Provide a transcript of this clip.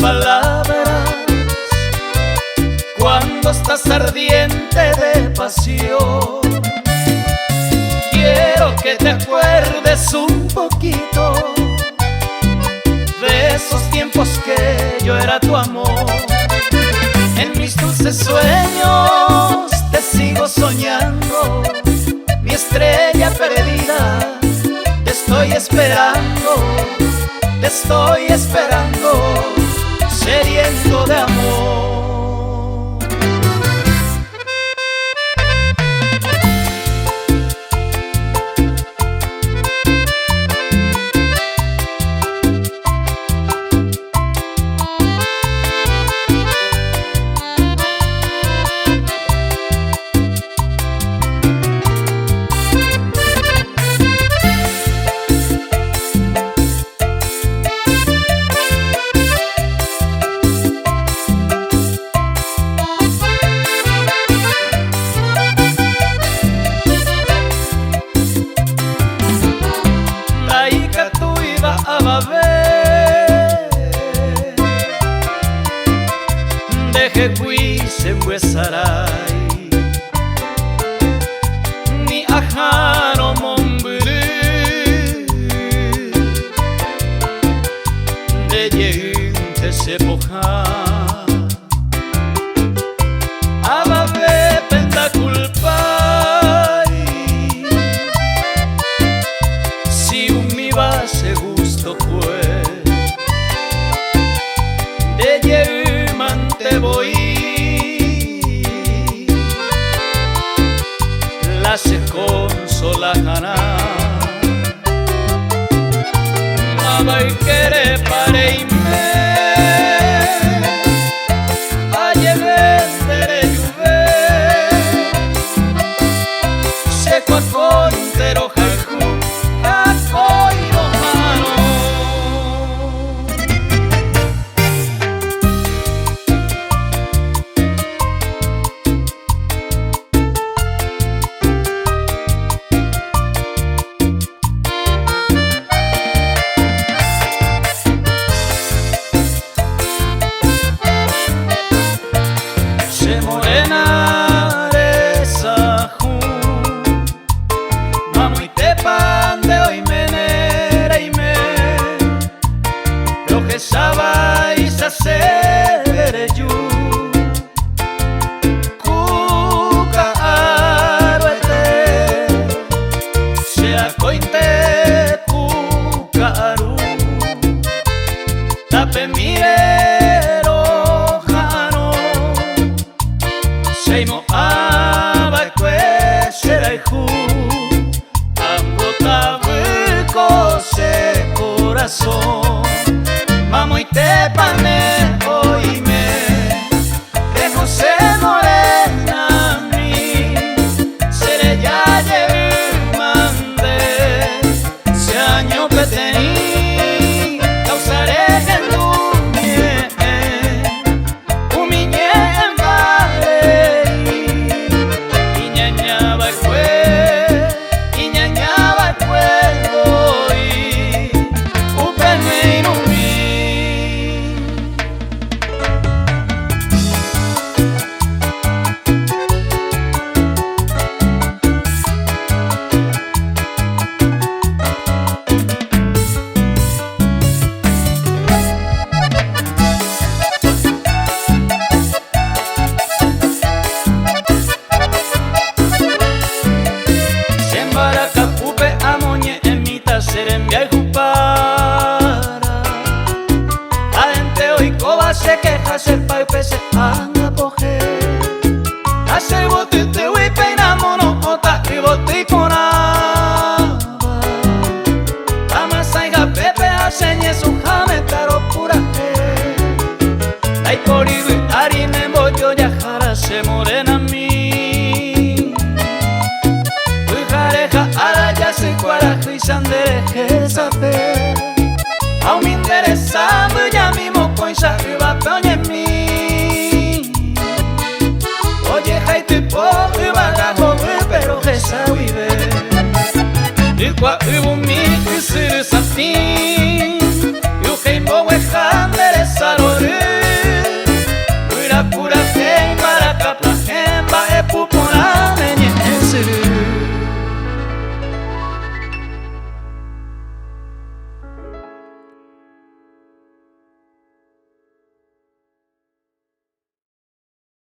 palabras cuando estás ardiente de pasión. Quiero que te acuerdes un poquito de esos tiempos que yo era tu amor. En mis dulces sueños te sigo soñando, mi estrella perdida. Te estoy esperando, sediento de amor. Deje se huesaray ni ajaro momburu de yente se poja ababe penta culpay si un mi base gusto pues de te voy la se consola ganar Mava ykerepa reime ayevendere yuve seco acointero jaju acoiro mano. Morena, resa, vamos y te pan de hoy menera y me lo que sabáis hacer yo cuca aruete sea cointe cuca aru tape mire Seimo aba kwe serai ju ambota vuelco se corazón mamo y te pane hoy me dejo se morena mi seré ya mande se año que tení causaré en tu se queja ser pa' pese anda poje hace bote te voy peina mono ota y bote coraba amasaiga pepe haseñe su jame taro pura ay por ibi harine bollo ya jara se morena mi ujareja ara ya se cuarajo y sandereje sape au me interesa ya mismo coisa iba peoñe mi oye jaite po iba gajo pero esa vive y cua ibu mi isir safi